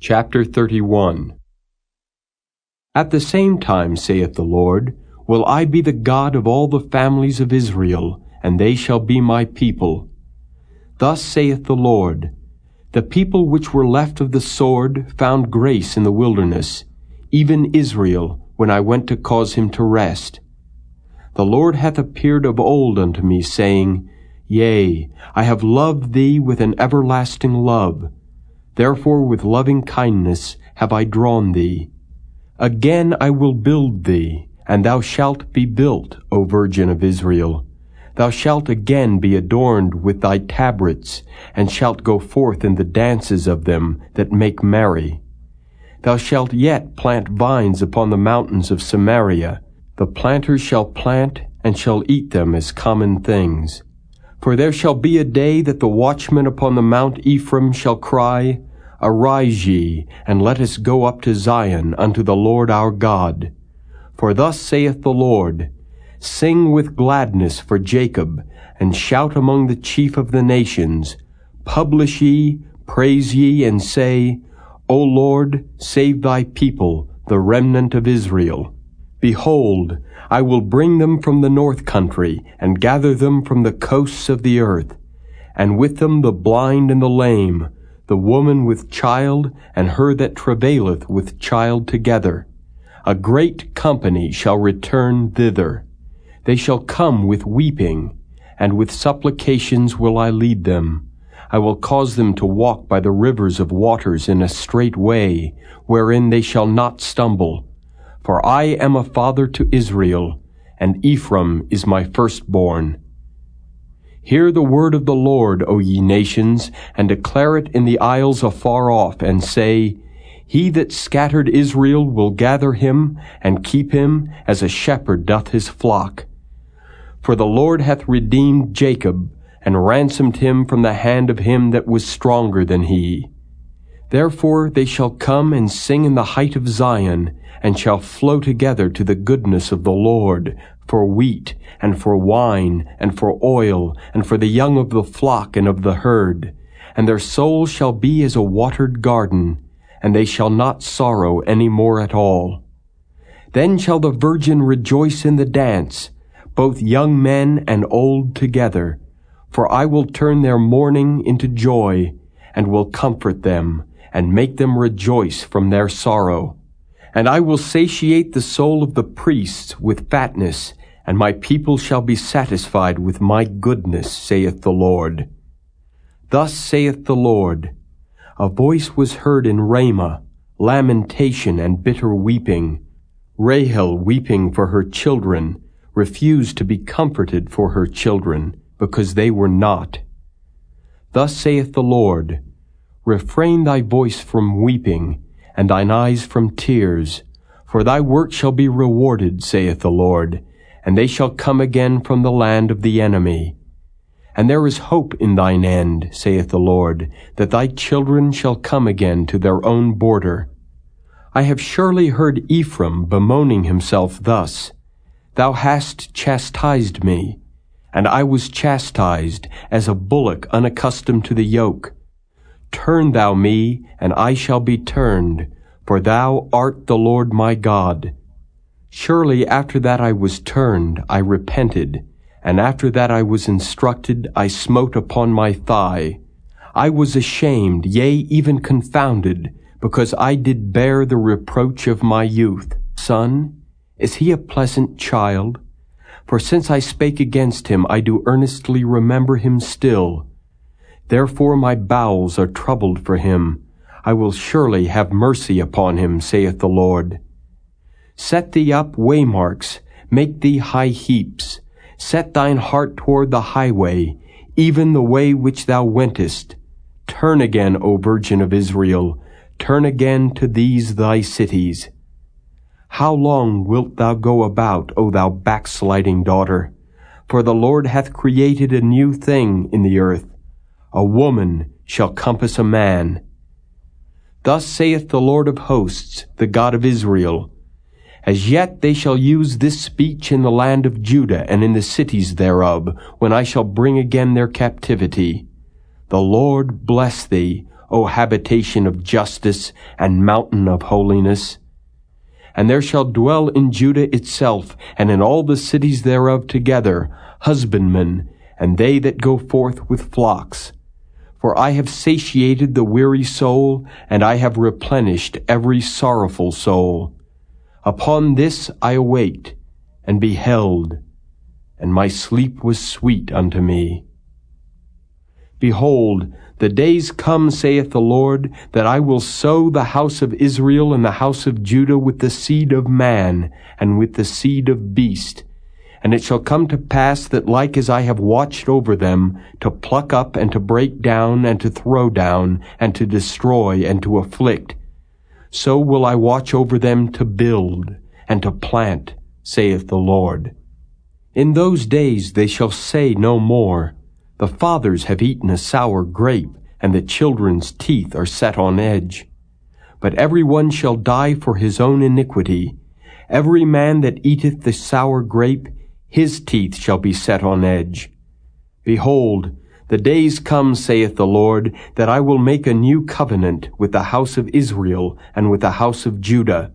Chapter 31. At the same time, saith the Lord, will I be the God of all the families of Israel, and they shall be my people. Thus saith the Lord, the people which were left of the sword found grace in the wilderness, even Israel, when I went to cause him to rest. The Lord hath appeared of old unto me, saying, Yea, I have loved thee with an everlasting love. Therefore with loving kindness have I drawn thee. Again I will build thee, and thou shalt be built, O Virgin of Israel. Thou shalt again be adorned with thy tabrets, and shalt go forth in the dances of them that make merry. Thou shalt yet plant vines upon the mountains of Samaria. The planters shall plant, and shall eat them as common things. For there shall be a day that the watchmen upon the Mount Ephraim shall cry, Arise ye, and let us go up to Zion unto the Lord our God. For thus saith the Lord, Sing with gladness for Jacob, and shout among the chief of the nations. Publish ye, praise ye, and say, O Lord, save thy people, the remnant of Israel. Behold, I will bring them from the north country, and gather them from the coasts of the earth, and with them the blind and the lame, the woman with child, and her that travaileth with child together. A great company shall return thither. They shall come with weeping, and with supplications will I lead them. I will cause them to walk by the rivers of waters in a straight way, wherein they shall not stumble. For I am a father to Israel, and Ephraim is my firstborn. Hear the word of the Lord, O ye nations, and declare it in the isles afar off, and say, He that scattered Israel will gather him, and keep him, as a shepherd doth his flock. For the Lord hath redeemed Jacob, and ransomed him from the hand of him that was stronger than he. Therefore they shall come and sing in the height of Zion, and shall flow together to the goodness of the Lord, for wheat, and for wine, and for oil, and for the young of the flock and of the herd. And their soul shall be as a watered garden, and they shall not sorrow any more at all. Then shall the virgin rejoice in the dance, both young men and old together. For I will turn their mourning into joy, and will comfort them, and make them rejoice from their sorrow. And I will satiate the soul of the priests with fatness, and my people shall be satisfied with my goodness, saith the Lord. Thus saith the Lord, A voice was heard in Ramah, lamentation and bitter weeping. Rahel weeping for her children, refused to be comforted for her children, because they were not. Thus saith the Lord, Refrain thy voice from weeping, and thine eyes from tears, for thy work shall be rewarded, saith the Lord, and they shall come again from the land of the enemy. And there is hope in thine end, saith the Lord, that thy children shall come again to their own border. I have surely heard Ephraim bemoaning himself thus, Thou hast chastised me, and I was chastised as a bullock unaccustomed to the yoke. Turn thou me, and I shall be turned, for thou art the Lord my God. Surely after that I was turned, I repented, and after that I was instructed, I smote upon my thigh. I was ashamed, yea, even confounded, because I did bear the reproach of my youth. Son, is he a pleasant child? For since I spake against him, I do earnestly remember him still. Therefore my bowels are troubled for him. I will surely have mercy upon him, saith the Lord. Set thee up waymarks, make thee high heaps. Set thine heart toward the highway, even the way which thou wentest. Turn again, O Virgin of Israel, turn again to these thy cities. How long wilt thou go about, O thou backsliding daughter? For the Lord hath created a new thing in the earth. A woman shall compass a man. Thus saith the Lord of hosts, the God of Israel, As yet they shall use this speech in the land of Judah and in the cities thereof, when I shall bring again their captivity. The Lord bless thee, O habitation of justice and mountain of holiness. And there shall dwell in Judah itself, and in all the cities thereof together, husbandmen, and they that go forth with flocks. For I have satiated the weary soul, and I have replenished every sorrowful soul. Upon this I awaked, and beheld, and my sleep was sweet unto me. Behold, the days come, saith the Lord, that I will sow the house of Israel and the house of Judah with the seed of man, and with the seed of beast. And it shall come to pass that like as I have watched over them, to pluck up and to break down and to throw down, and to destroy and to afflict, so will I watch over them to build and to plant, saith the Lord. In those days they shall say no more, The fathers have eaten a sour grape, and the children's teeth are set on edge. But every one shall die for his own iniquity. Every man that eateth the sour grape, his teeth shall be set on edge. Behold, the days come, saith the Lord, that I will make a new covenant with the house of Israel and with the house of Judah,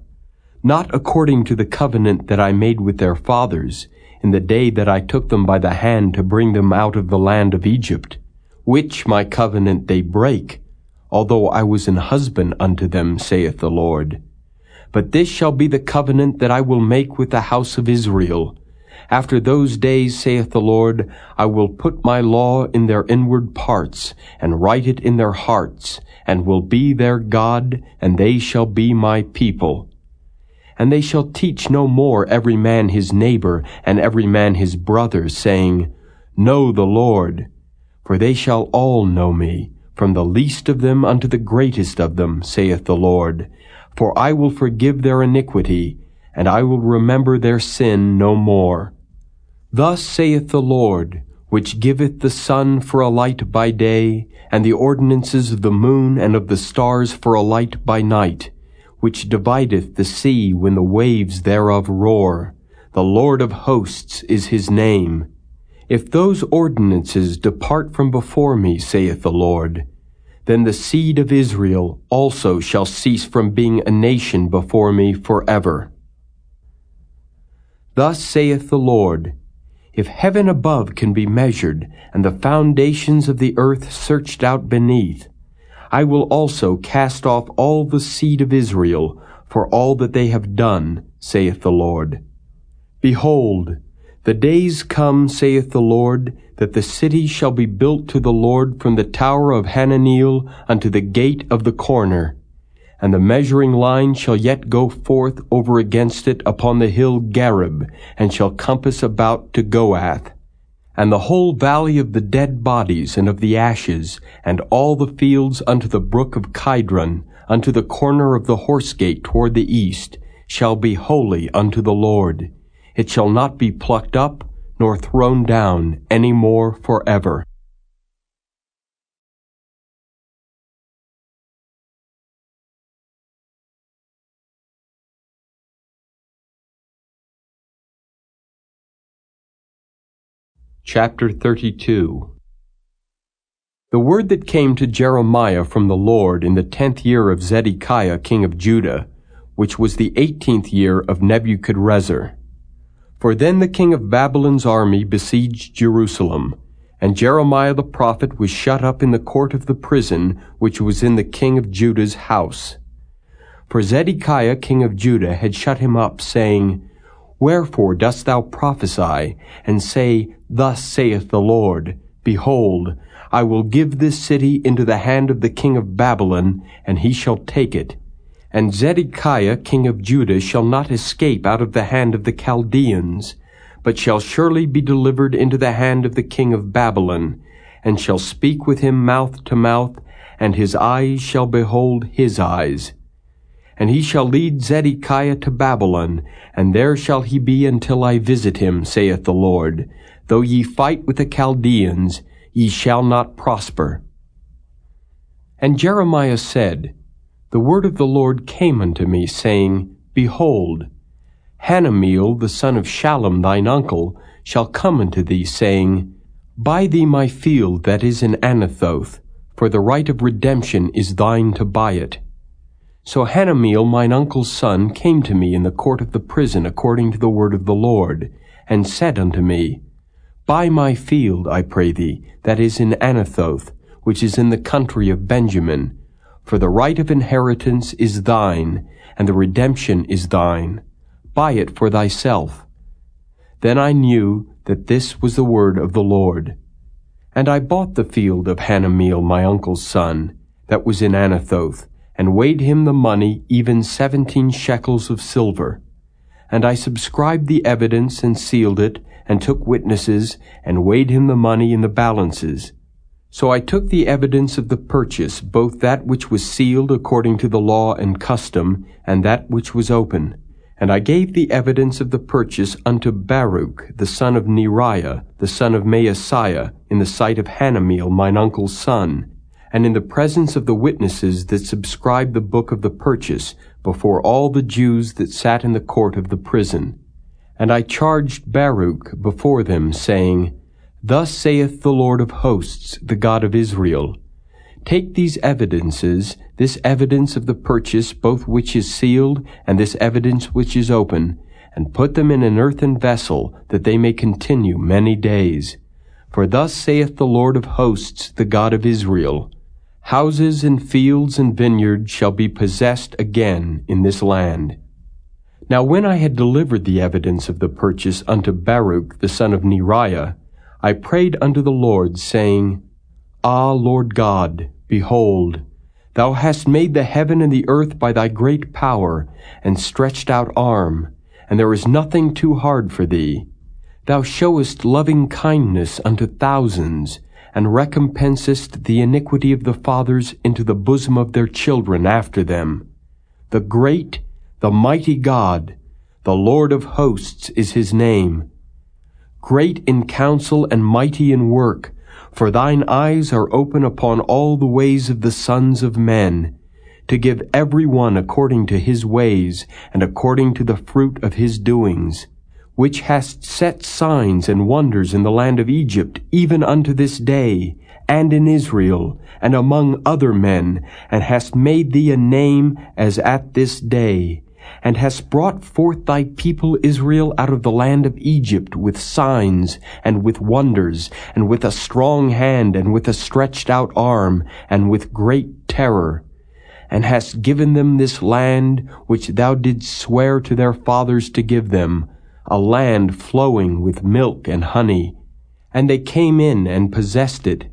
not according to the covenant that I made with their fathers, in the day that I took them by the hand to bring them out of the land of Egypt, which my covenant they break, although I was an husband unto them, saith the Lord. But this shall be the covenant that I will make with the house of Israel. After those days, saith the Lord, I will put my law in their inward parts, and write it in their hearts, and will be their God, and they shall be my people. And they shall teach no more every man his neighbor, and every man his brother, saying, Know the Lord. For they shall all know me, from the least of them unto the greatest of them, saith the Lord. For I will forgive their iniquity, and I will remember their sin no more. Thus saith the Lord, which giveth the sun for a light by day, and the ordinances of the moon and of the stars for a light by night, which divideth the sea when the waves thereof roar. The Lord of hosts is his name. If those ordinances depart from before me, saith the Lord, then the seed of Israel also shall cease from being a nation before me forever. Thus saith the Lord, If heaven above can be measured, and the foundations of the earth searched out beneath, I will also cast off all the seed of Israel for all that they have done, saith the Lord. Behold, the days come, saith the Lord, that the city shall be built to the Lord from the tower of Hananeel unto the gate of the corner, and the measuring line shall yet go forth over against it upon the hill Gareb, and shall compass about to Goath. And the whole valley of the dead bodies and of the ashes, and all the fields unto the brook of Kidron, unto the corner of the horse gate toward the east, shall be holy unto the Lord. It shall not be plucked up, nor thrown down any more forever. Chapter 32. The word that came to Jeremiah from the Lord in the 10th year of Zedekiah king of Judah, which was the 18th year of Nebuchadrezzar. For then the king of Babylon's army besieged Jerusalem, and Jeremiah the prophet was shut up in the court of the prison which was in the king of Judah's house. For Zedekiah king of Judah had shut him up, saying, Wherefore dost thou prophesy, and say, Thus saith the Lord, Behold, I will give this city into the hand of the king of Babylon, and he shall take it. And Zedekiah king of Judah shall not escape out of the hand of the Chaldeans, but shall surely be delivered into the hand of the king of Babylon, and shall speak with him mouth to mouth, and his eyes shall behold his eyes. And he shall lead Zedekiah to Babylon, and there shall he be until I visit him, saith the Lord. Though ye fight with the Chaldeans, ye shall not prosper. And Jeremiah said, The word of the Lord came unto me, saying, Behold, Hanameel the son of Shallum thine uncle shall come unto thee, saying, Buy thee my field that is in Anathoth, for the right of redemption is thine to buy it. So Hanameel mine uncle's son came to me in the court of the prison according to the word of the Lord, and said unto me, Buy my field, I pray thee, that is in Anathoth, which is in the country of Benjamin, for the right of inheritance is thine, and the redemption is thine. Buy it for thyself. Then I knew that this was the word of the Lord. And I bought the field of Hanameel my uncle's son, that was in Anathoth, and weighed him the money, even 17 shekels of silver. And I subscribed the evidence, and sealed it, and took witnesses, and weighed him the money in the balances. So I took the evidence of the purchase, both that which was sealed according to the law and custom, and that which was open. And I gave the evidence of the purchase unto Baruch, the son of Neriah, the son of Maaseiah, in the sight of Hanameel mine uncle's son, and in the presence of the witnesses that subscribed the book of the purchase, before all the Jews that sat in the court of the prison. And I charged Baruch before them, saying, Thus saith the Lord of hosts, the God of Israel, Take these evidences, this evidence of the purchase, both which is sealed, and this evidence which is open, and put them in an earthen vessel, that they may continue many days. For thus saith the Lord of hosts, the God of Israel, Houses and fields and vineyards shall be possessed again in this land. Now when I had delivered the evidence of the purchase unto Baruch the son of Neriah, I prayed unto the Lord, saying, Ah, Lord God, behold, Thou hast made the heaven and the earth by Thy great power and stretched out arm, and there is nothing too hard for Thee. Thou showest loving kindness unto thousands, and recompensest the iniquity of the fathers into the bosom of their children after them. The great, the mighty God, the Lord of hosts is His name. Great in counsel and mighty in work, for Thine eyes are open upon all the ways of the sons of men, to give every one according to his ways, and according to the fruit of his doings, which hast set signs and wonders in the land of Egypt, even unto this day, and in Israel, and among other men, and hast made Thee a name as at this day, and hast brought forth Thy people Israel out of the land of Egypt with signs, and with wonders, and with a strong hand, and with a stretched out arm, and with great terror, and hast given them this land which Thou didst swear to their fathers to give them, a land flowing with milk and honey. And they came in and possessed it,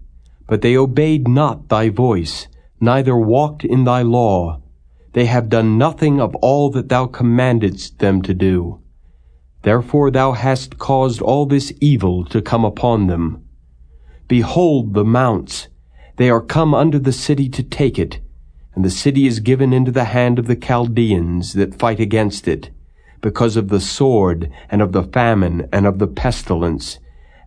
but they obeyed not Thy voice, neither walked in Thy law. They have done nothing of all that Thou commandedst them to do. Therefore Thou hast caused all this evil to come upon them. Behold the mounts, they are come unto the city to take it, and the city is given into the hand of the Chaldeans that fight against it, because of the sword, and of the famine, and of the pestilence.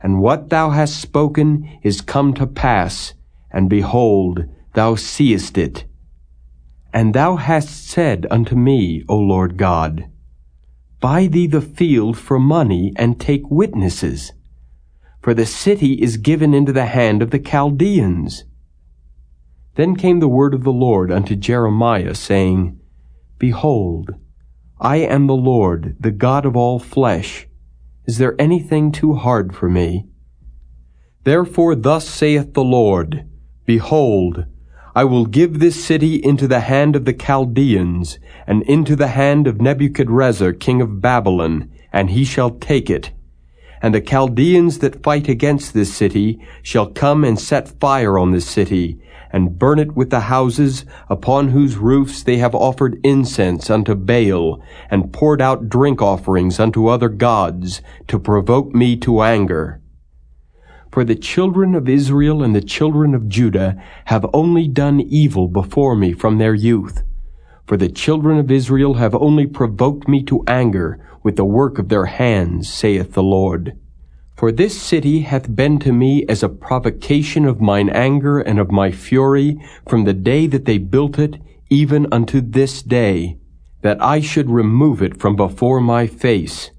And what Thou hast spoken is come to pass, and behold, Thou seest it. And Thou hast said unto me, O Lord God, Buy thee the field for money, and take witnesses, for the city is given into the hand of the Chaldeans. Then came the word of the Lord unto Jeremiah, saying, Behold, I am the Lord, the God of all flesh. Is there anything too hard for me? Therefore thus saith the Lord, Behold, I will give this city into the hand of the Chaldeans, and into the hand of Nebuchadrezzar king of Babylon, and he shall take it. And the Chaldeans that fight against this city shall come and set fire on this city, and burn it with the houses, upon whose roofs they have offered incense unto Baal, and poured out drink offerings unto other gods, to provoke me to anger. For the children of Israel and the children of Judah have only done evil before me from their youth. For the children of Israel have only provoked me to anger with the work of their hands, saith the Lord. For this city hath been to me as a provocation of mine anger and of my fury from the day that they built it, even unto this day, that I should remove it from before my face,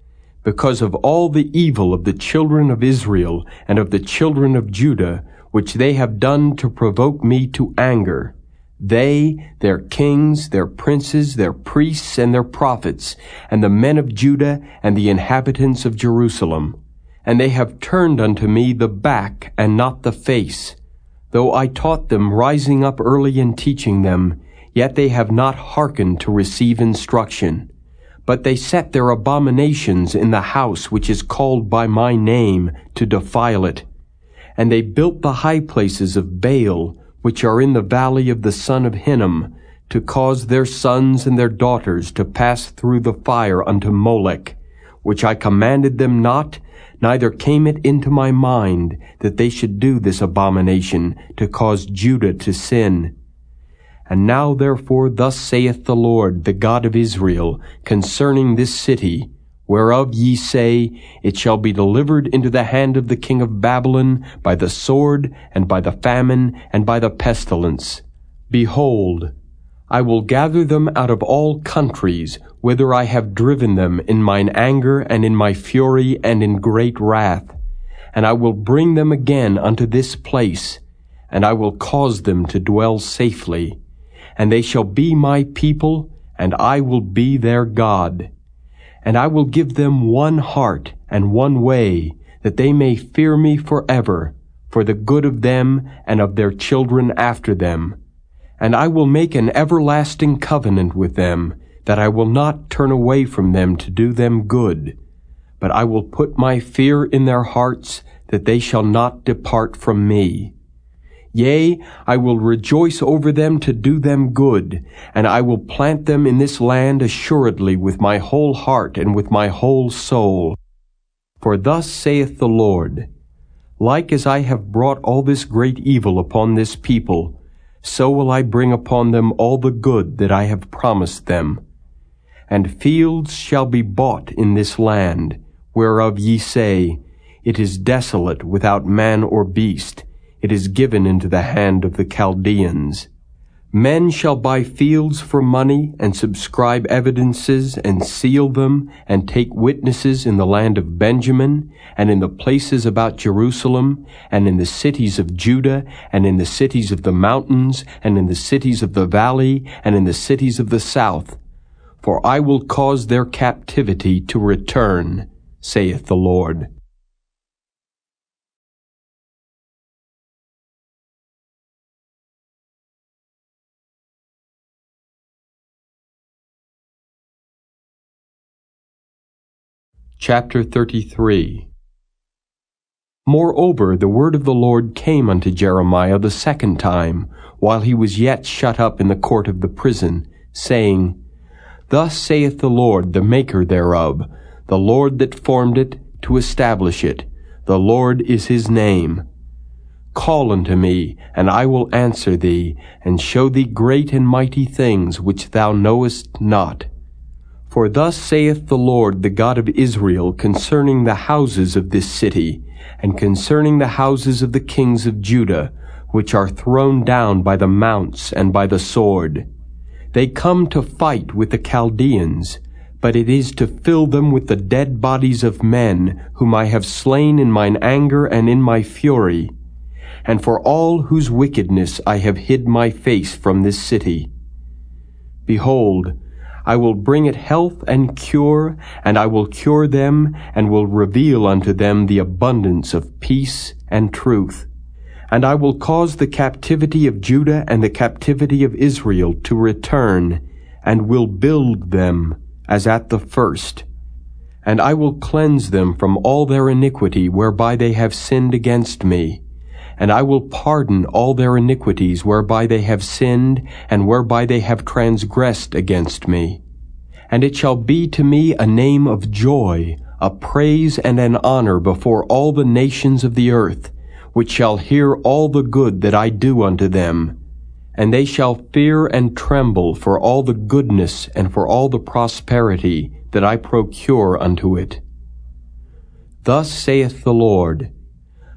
because of all the evil of the children of Israel and of the children of Judah, which they have done to provoke me to anger. They, their kings, their princes, their priests, and their prophets, and the men of Judah, and the inhabitants of Jerusalem. And they have turned unto me the back, and not the face. Though I taught them, rising up early and teaching them, yet they have not hearkened to receive instruction. But they set their abominations in the house which is called by my name, to defile it. And they built the high places of Baal, which are in the valley of the son of Hinnom, to cause their sons and their daughters to pass through the fire unto Molech, which I commanded them not, neither came it into my mind that they should do this abomination, to cause Judah to sin. And now therefore thus saith the Lord, the God of Israel, concerning this city, whereof ye say, it shall be delivered into the hand of the king of Babylon by the sword, and by the famine, and by the pestilence. Behold, I will gather them out of all countries, whither I have driven them in mine anger, and in my fury, and in great wrath. And I will bring them again unto this place, and I will cause them to dwell safely. And they shall be my people, and I will be their God. And I will give them one heart and one way, that they may fear me forever, for the good of them and of their children after them. And I will make an everlasting covenant with them, that I will not turn away from them to do them good. But I will put my fear in their hearts, that they shall not depart from me. Yea, I will rejoice over them to do them good, and I will plant them in this land assuredly with my whole heart and with my whole soul. For thus saith the Lord, like as I have brought all this great evil upon this people, so will I bring upon them all the good that I have promised them. And fields shall be bought in this land, whereof ye say, it is desolate without man or beast, it is given into the hand of the Chaldeans. Men shall buy fields for money, and subscribe evidences, and seal them, and take witnesses in the land of Benjamin, and in the places about Jerusalem, and in the cities of Judah, and in the cities of the mountains, and in the cities of the valley, and in the cities of the south. For I will cause their captivity to return, saith the Lord. Chapter 33. Moreover, the word of the Lord came unto Jeremiah the second time, while he was yet shut up in the court of the prison, saying, Thus saith the Lord, the maker thereof, the Lord that formed it, to establish it. The Lord is his name. Call unto me, and I will answer thee, and show thee great and mighty things which thou knowest not. For thus saith the Lord, the God of Israel, concerning the houses of this city, and concerning the houses of the kings of Judah, which are thrown down by the mounts and by the sword. They come to fight with the Chaldeans, but it is to fill them with the dead bodies of men, whom I have slain in mine anger and in my fury, and for all whose wickedness I have hid my face from this city. Behold, I will bring it health and cure, and I will cure them, and will reveal unto them the abundance of peace and truth. And I will cause the captivity of Judah and the captivity of Israel to return, and will build them as at the first. And I will cleanse them from all their iniquity whereby they have sinned against me. And I will pardon all their iniquities whereby they have sinned, and whereby they have transgressed against me. And it shall be to me a name of joy, a praise and an honor before all the nations of the earth, which shall hear all the good that I do unto them. And they shall fear and tremble for all the goodness and for all the prosperity that I procure unto it. Thus saith the Lord,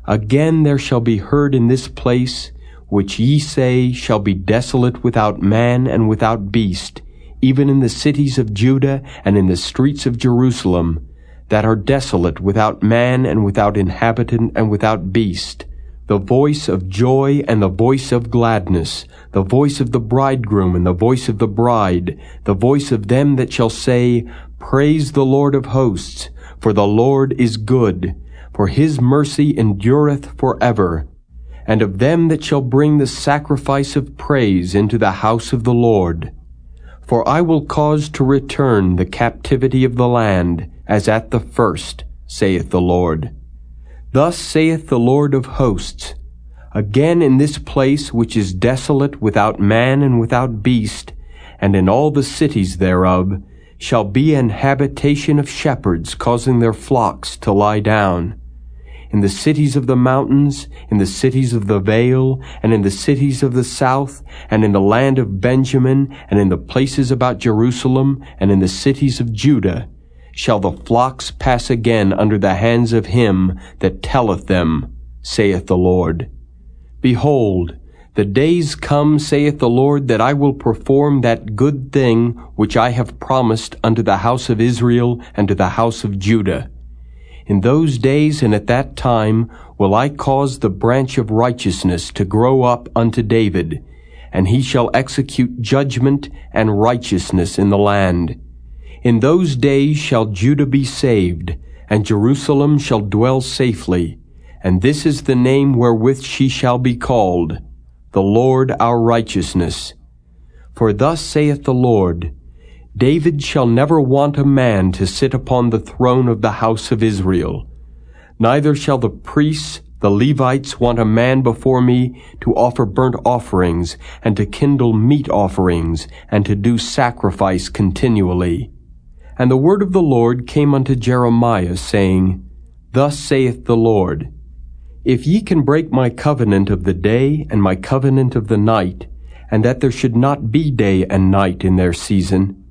Again there shall be heard in this place, which ye say shall be desolate without man and without beast, even in the cities of Judah and in the streets of Jerusalem, that are desolate without man and without inhabitant and without beast, the voice of joy and the voice of gladness, the voice of the bridegroom and the voice of the bride, the voice of them that shall say, Praise the Lord of hosts, for the Lord is good, for his mercy endureth forever. And of them that shall bring the sacrifice of praise into the house of the Lord. For I will cause to return the captivity of the land, as at the first, saith the Lord. Thus saith the Lord of hosts, Again in this place which is desolate without man and without beast, and in all the cities thereof, shall be an habitation of shepherds causing their flocks to lie down. In the cities of the mountains, in the cities of the vale, and in the cities of the south, and in the land of Benjamin, and in the places about Jerusalem, and in the cities of Judah, shall the flocks pass again under the hands of him that telleth them, saith the Lord. Behold, the days come, saith the Lord, that I will perform that good thing which I have promised unto the house of Israel and to the house of Judah. In those days and at that time will I cause the branch of righteousness to grow up unto David, and he shall execute judgment and righteousness in the land. In those days shall Judah be saved, and Jerusalem shall dwell safely, and this is the name wherewith she shall be called, the Lord our righteousness. For thus saith the Lord, David shall never want a man to sit upon the throne of the house of Israel. Neither shall the priests, the Levites, want a man before me to offer burnt offerings, and to kindle meat offerings, and to do sacrifice continually. And the word of the Lord came unto Jeremiah, saying, Thus saith the Lord, If ye can break my covenant of the day and my covenant of the night, and that there should not be day and night in their season,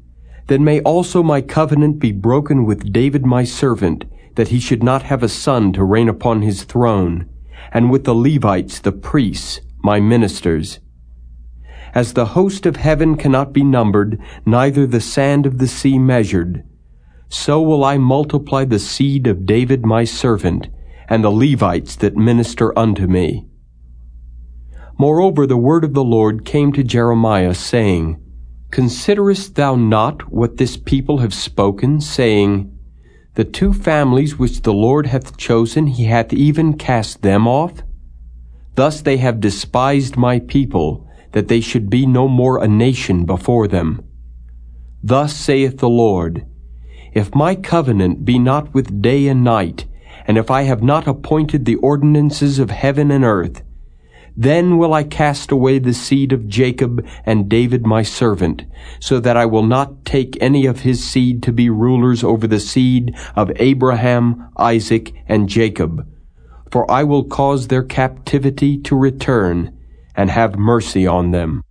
then may also my covenant be broken with David my servant, that he should not have a son to reign upon his throne, and with the Levites the priests, my ministers. As the host of heaven cannot be numbered, neither the sand of the sea measured, so will I multiply the seed of David my servant, and the Levites that minister unto me. Moreover, the word of the Lord came to Jeremiah, saying, Considerest thou not what this people have spoken, saying, The two families which the Lord hath chosen, he hath even cast them off? Thus they have despised my people, that they should be no more a nation before them. Thus saith the Lord, If my covenant be not with day and night, and if I have not appointed the ordinances of heaven and earth, then will I cast away the seed of Jacob and David my servant, so that I will not take any of his seed to be rulers over the seed of Abraham, Isaac, and Jacob. For I will cause their captivity to return, and have mercy on them.